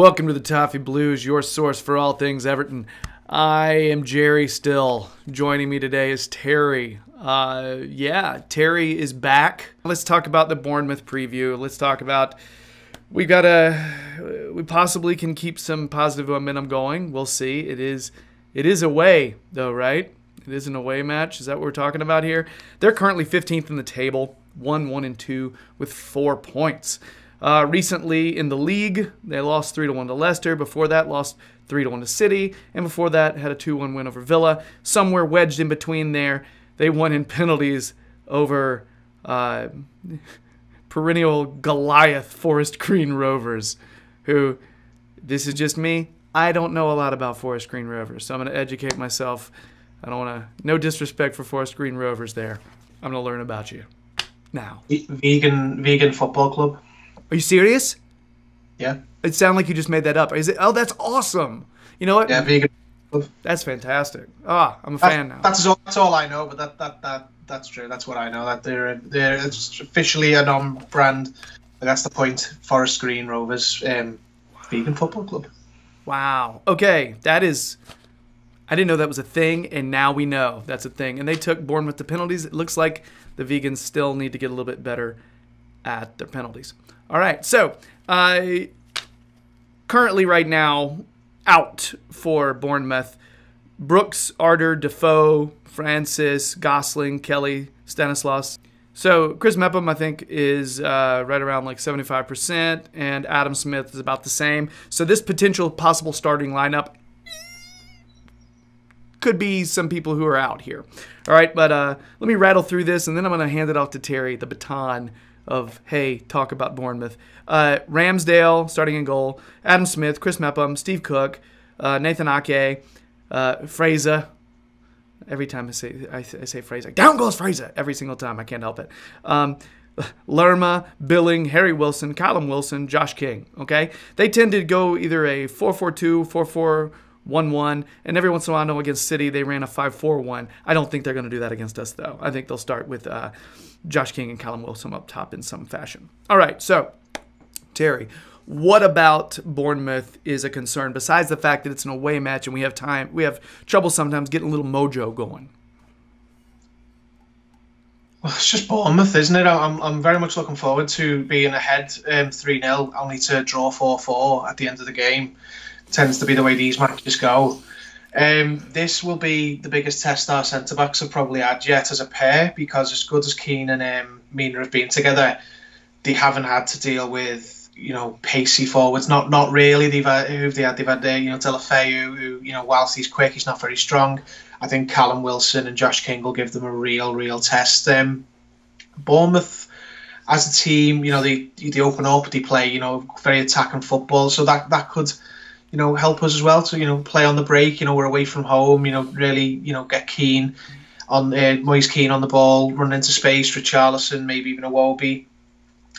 Welcome to the Toffee Blues, your source for all things Everton. I am Gerry still. Joining me today is Terry. Terry is back. Let's talk about the Bournemouth preview. Let's talk about we possibly can keep some positive momentum going. We'll see. It is away though, right? It is an away match. Is that what we're talking about here? They're currently 15th in the table, 1-1-2 with 4 points. Recently in the league, they lost 3-1 to Leicester. Before that, lost 3-1 to City. And before that, had a 2-1 win over Villa. Somewhere wedged in between there, they won in penalties over perennial Goliath Forest Green Rovers, who, this is just me, I don't know a lot about Forest Green Rovers, so I'm going to educate myself. I don't want to, no disrespect for Forest Green Rovers there. I'm going to learn about you now. Vegan football club. Are you serious? Yeah. It sounded like you just made that up. Is it? Oh, that's awesome. You know what? Yeah, vegan. That's fantastic. I'm a fan now. That's all I know, but that's true. That's what I know. That they're it's officially a non-brand. That's the point. Forest Green Rovers, vegan football club. Wow. Okay, that is. I didn't know that was a thing, and now we know that's a thing. And they took Bournemouth to penalties. It looks like the vegans still need to get a little bit better at their penalties. All right, so currently right now out for Bournemouth, Brooks, Arter, Defoe, Francis, Gosling, Kelly, Stanislas. So Chris Mepham, I think, is right around like 75%, and Adam Smith is about the same. So this potential possible starting lineup could be some people who are out here. All right, but let me rattle through this, and then I'm going to hand it off to Terry, the baton of, hey, talk about Bournemouth. Ramsdale starting in goal. Adam Smith, Chris Mepham, Steve Cook, Nathan Ake, Fraser. Every time I say Fraser, down goes Fraser every single time. I can't help it. Lerma, Billing, Harry Wilson, Callum Wilson, Josh King. Okay, they tend to go either a 4-4-2, 4-4-1-1, and every once in a while, I know against City they ran a 5-4-1. I don't think they're going to do that against us, though. I think they'll start with Josh King and Callum Wilson up top in some fashion. All right, so Terry, what about Bournemouth is a concern besides the fact that it's an away match and we have trouble sometimes getting a little mojo going? Well, it's just Bournemouth, isn't it? I'm very much looking forward to being ahead 3-0, only to draw 4-4 at the end of the game. It tends to be the way these matches go. This will be the biggest test our centre-backs have probably had yet as a pair, because as good as Keane and Mina have been together, they haven't had to deal with, pacey forwards. Not really. They've had Delafeu, who, whilst he's quick, he's not very strong. I think Callum Wilson and Josh King will give them a real test. Bournemouth, as a team, they open up, they play, very attacking football, so that could, help us as well to, play on the break. We're away from home, really, get Keane on Moise Keane on the ball, run into space, Richarlison, maybe even a Iwobi.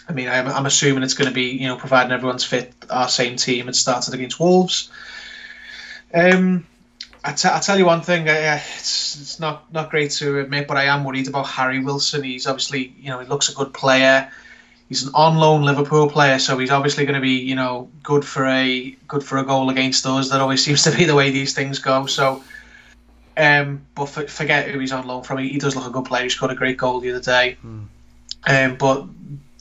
I mean, I'm assuming it's going to be, providing everyone's fit, our same team had started against Wolves. I tell you one thing, it's not great to admit, but I am worried about Harry Wilson. He's obviously, he looks a good player. He's an on-loan Liverpool player, so he's obviously going to be, good for a goal against us. That always seems to be the way these things go. So, but forget who he's on loan from. He does look a good player. He scored a great goal the other day. But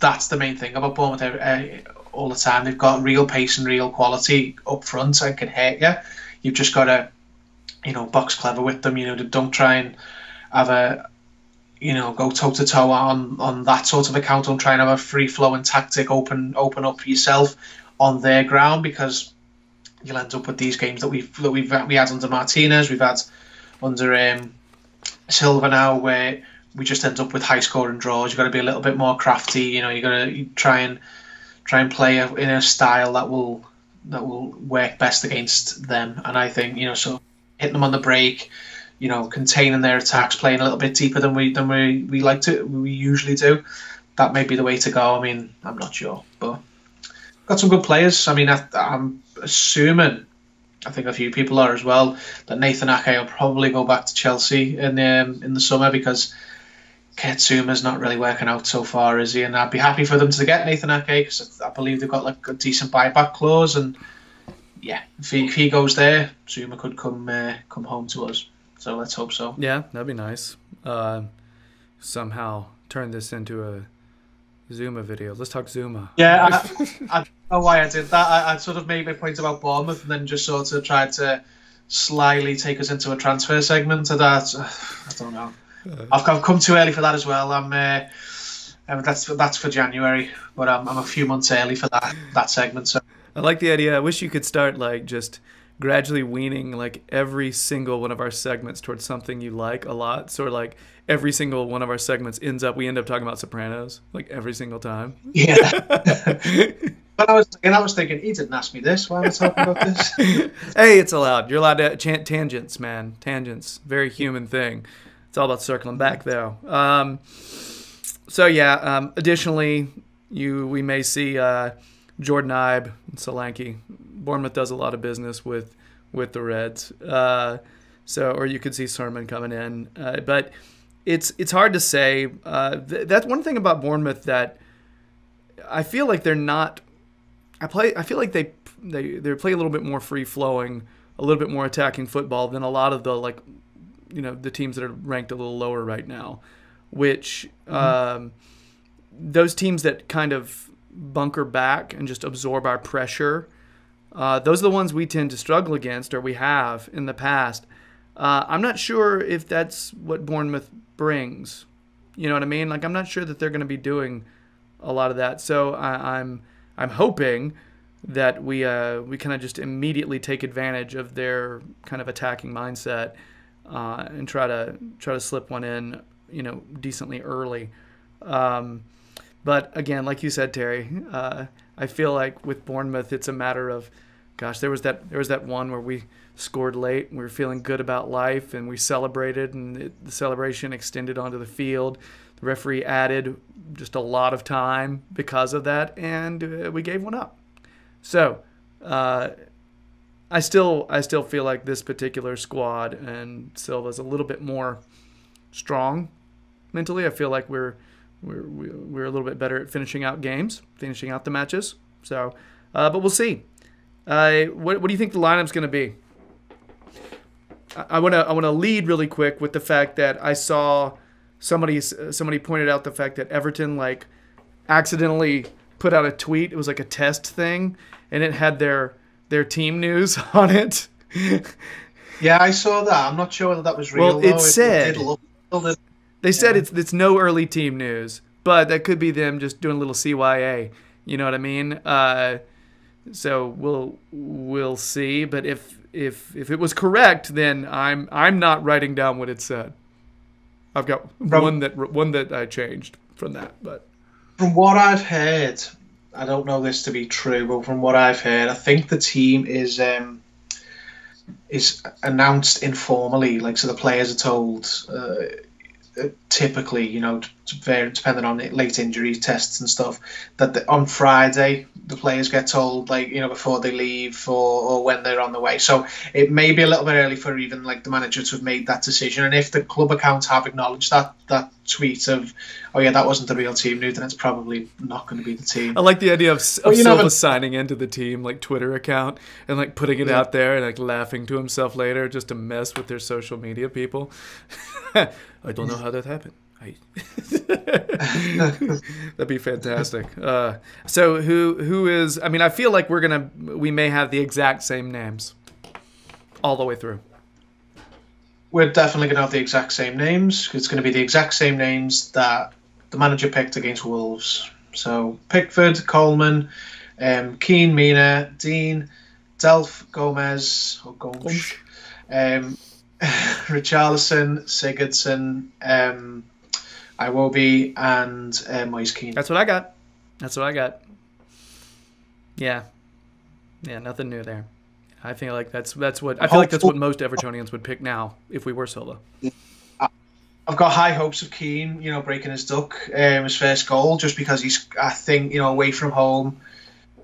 that's the main thing about Bournemouth all the time. They've got real pace and real quality up front and can hit you. You've just got to, box clever with them. Don't try and have a, go toe-to-toe on that sort of account. Don't try and have a free-flowing tactic, open up yourself on their ground, because you'll end up with these games that we had under Martinez, we've had under Silva now, where we just end up with high-scoring draws. You've got to be a little bit more crafty. You've got to try and play in a style that will work best against them. And I think, so hitting them on the break, containing their attacks, playing a little bit deeper than we usually do. That may be the way to go. I mean, I'm not sure, but got some good players. I mean, I'm assuming, I think a few people are as well, that Nathan Ake will probably go back to Chelsea in the summer, because Ketsuma's not really working out so far, is he? And I'd be happy for them to get Nathan Ake, because I believe they've got like a decent buyback clause, and yeah, if he goes there, Zuma could come home to us. So let's hope so. Yeah, that'd be nice. Somehow turn this into a Zuma video. Let's talk Zuma. Yeah, I don't know why I did that. I sort of made my point about Bournemouth and then just sort of tried to slyly take us into a transfer segment of that. I don't know. I've come too early for that as well. That's for January, but I'm a few months early for that segment. So I like the idea. I wish you could start like just gradually weaning like every single one of our segments towards something you like a lot. So like every single one of our segments we end up talking about Sopranos like every single time. Yeah. But I was thinking, he didn't ask me this. Why am I talking about this? Hey, it's allowed. You're allowed to chant tangents, man. Tangents, very human thing. It's all about circling back, though. Additionally, we may see Jordan Ibe and Solanke. Bournemouth does a lot of business with the Reds. Or you could see Sermon coming in. But it's hard to say. That's one thing about Bournemouth that I feel like they're not. I feel like they play a little bit more free flowing, a little bit more attacking football than a lot of the the teams that are ranked a little lower right now. Which those teams that kind of bunker back and just absorb our pressure, those are the ones we tend to struggle against, or we have in the past. I'm not sure if that's what Bournemouth brings. You know what I mean? Like, I'm not sure that they're going to be doing a lot of that. So I'm hoping that we kind of just immediately take advantage of their kind of attacking mindset and try to slip one in, decently early. But again, like you said, Terry, I feel like with Bournemouth, it's a matter of, gosh, there was that one where we scored late and we were feeling good about life and we celebrated, and the celebration extended onto the field. The referee added just a lot of time because of that, and we gave one up. So I still feel like this particular squad and Silva's a little bit more strong mentally. I feel like we're a little bit better at finishing out games, finishing out the matches. So, but we'll see. What do you think the lineup's going to be? I want to lead really quick with the fact that I saw somebody pointed out the fact that Everton accidentally put out a tweet. It was like a test thing, and it had their team news on it. Yeah, I saw that. I'm not sure whether that was real. Well, it said they said it's no early team news, but that could be them just doing a little CYA. You know what I mean? So we'll see. But if it was correct, then I'm not writing down what it said. I've got one that I changed from that. But from what I've heard, I don't know this to be true, but from what I've heard, I think the team is announced informally. So the players are told. Typically, depending on late injury tests and stuff, that on Friday the players get told, before they leave or when they're on the way. So it may be a little bit early for even the manager to have made that decision. And if the club accounts have acknowledged that tweet of, oh yeah, that wasn't the real team news, then it's probably not going to be the team. I like the idea of Silva signing into the team Twitter account and putting it out there and laughing to himself later just to mess with their social media people. I don't know how that happened. That'd be fantastic. So who is? I mean, I feel like we may have the exact same names all the way through. We're definitely going to have the exact same names. It's going to be the exact same names that the manager picked against Wolves. So Pickford, Coleman, Keane, Mina, Dean, Delph, Gomez, or Gomes, Richarlison, Sigurdsson, Iwobi, and Moise Keane. That's what I got. Yeah, nothing new there. I feel like that's what most Evertonians would pick now if we were Silva. I've got high hopes of Keane, breaking his duck, his first goal, just because he's, I think, away from home,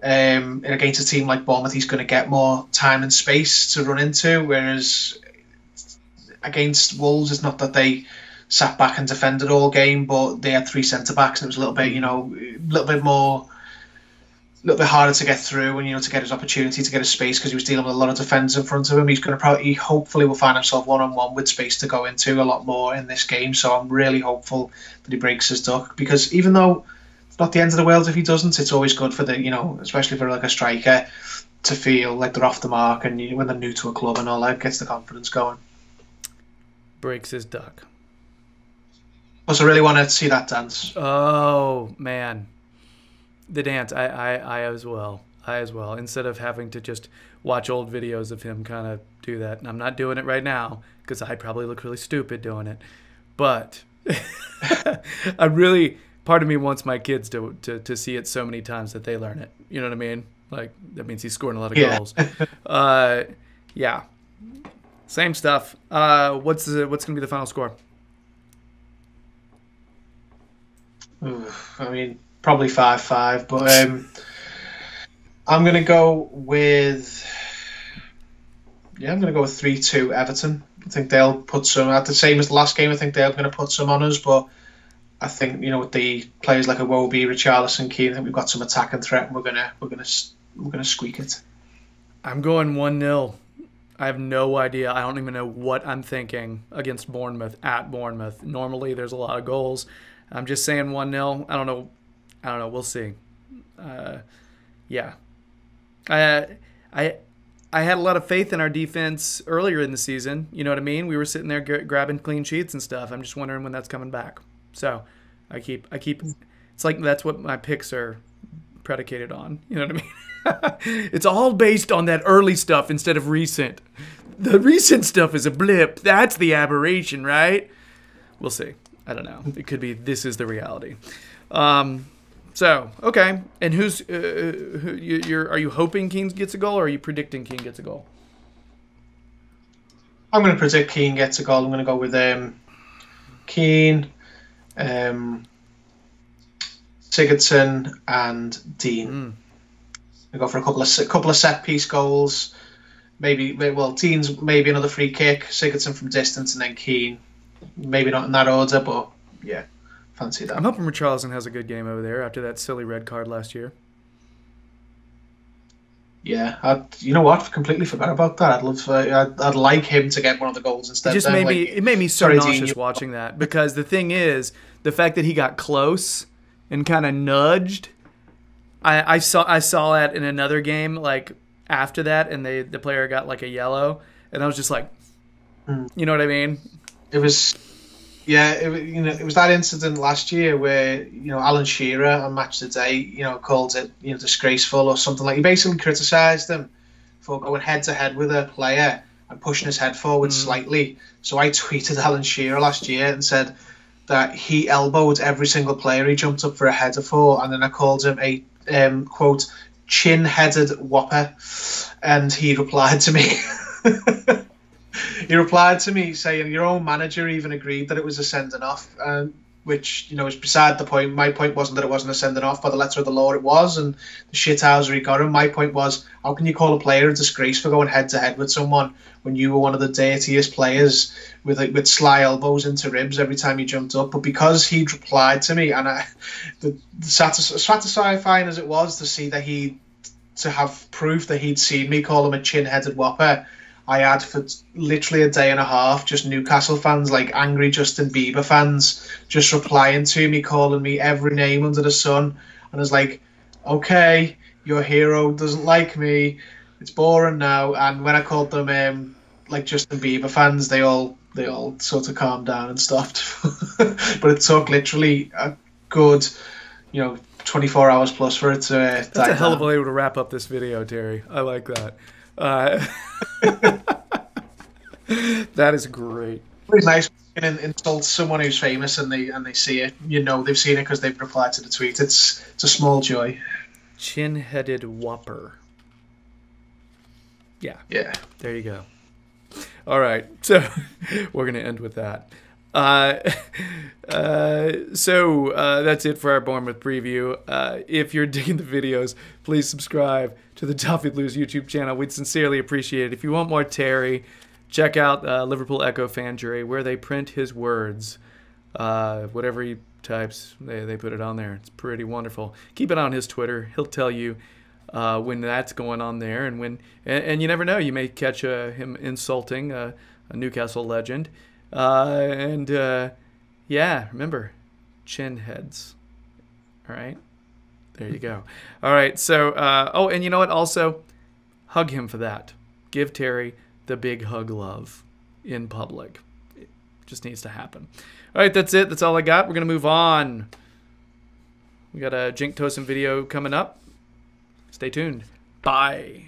and against a team like Bournemouth, he's going to get more time and space to run into, whereas against Wolves, it's not that they sat back and defended all game, but they had three centre backs, and it was a little bit more little bit harder to get through and, to get his opportunity, to get his space, because he was dealing with a lot of defenders in front of him. He's going to hopefully will find himself one-on-one with space to go into a lot more in this game. So I'm really hopeful that he breaks his duck, because even though it's not the end of the world if he doesn't, it's always good for especially for like a striker, to feel like they're off the mark, and when they're new to a club and all that, gets the confidence going. Breaks his duck. Plus, I really want to see that dance. Oh man, the dance. I as well. Instead of having to just watch old videos of him kind of do that, and I'm not doing it right now because I probably look really stupid doing it. But part of me wants my kids to see it so many times that they learn it. You know what I mean? Like, that means he's scoring a lot of goals. Yeah. Same stuff. What's going to be the final score? I mean, probably 5-5, but I'm going to go with 3-2 Everton. I think they'll put some, at the same as the last game, I think they're going to put some on us, but I think, with the players like Iwobi, Richarlison, Keane, I think we've got some attacking threat, and we're gonna squeak it. I'm going 1-0. I have no idea. I don't even know what I'm thinking against Bournemouth, at Bournemouth. Normally there's a lot of goals. I'm just saying 1-0. I don't know. We'll see. Yeah. I had a lot of faith in our defense earlier in the season. You know what I mean? We were sitting there grabbing clean sheets and stuff. I'm just wondering when that's coming back. So I keep. It's like that's what my picks are predicated on. You know what I mean? It's all based on that early stuff instead of recent. The recent stuff is a blip. That's the aberration, right? We'll see. I don't know. It could be this is the reality. So, okay. And are you hoping Keane gets a goal, or are you predicting Keane gets a goal? I'm going to predict Keane gets a goal. I'm going to go with Keane, Sigurdsson, and Dean. I go for a couple of set piece goals. Dean's maybe another free kick, Sigurdsson from distance, and then Keane. Maybe not in that order, but yeah, fancy that. I'm hoping Richarlison has a good game over there after that silly red card last year. Yeah, you know what? Completely forgot about that. I'd like him to get one of the goals instead. It made me so nauseous watching that, because the thing is, the fact that he got close and kind of nudged. I saw that in another game, like after that, and the player got like a yellow, and I was just like, you know what I mean? It was, it was that incident last year where Alan Shearer on Match of the Day, called it disgraceful or something. Like, he basically criticised him for going head to head with a player and pushing his head forward slightly. So I tweeted Alan Shearer last year and said that he elbowed every single player he jumped up for a header for, and then I called him a quote chin-headed whopper, and he replied to me. He replied to me saying, your own manager even agreed that it was a sending off, which, is beside the point. My point wasn't that it wasn't a sending off. By the letter of the law, it was, and the shithouser he got him. My point was, how can you call a player a disgrace for going head-to-head with someone when you were one of the dirtiest players with sly elbows into ribs every time you jumped up? But because he'd replied to me, and satisfying as it was to see that to have proof that he'd seen me call him a chin-headed whopper, I had for literally a day and a half just Newcastle fans, like angry Justin Bieber fans, just replying to me, calling me every name under the sun. And I was like, okay, your hero doesn't like me. It's boring now. And when I called them like Justin Bieber fans, they all sort of calmed down and stopped. But it took literally a good, 24 hours plus for it to That's a hell of a way to wrap up this video, Terry. I like that. That is great. It's nice when you insult someone who's famous and they see it. They've seen it because they've replied to the tweet. It's a small joy. Chin-headed whopper. Yeah. There you go. All right, so we're gonna end with that. So that's it for our Bournemouth preview. If you're digging the videos, please subscribe to the Toffee Blues YouTube channel. We'd sincerely appreciate it. If you want more Terry, check out Liverpool Echo fan Gerry, where they print his words. Whatever he types, they put it on there. It's pretty wonderful. Keep it on his Twitter. He'll tell you when that's going on there, and when and you never know, you may catch him insulting a Newcastle legend. Yeah, remember, chin heads. All right, there you go. All right, so oh, and you know what? Also, hug him for that. Give Terry the big hug love in public. It just needs to happen. All right, that's it. That's all I got. We're gonna move on. We got a Jink Tosin video coming up. Stay tuned. Bye.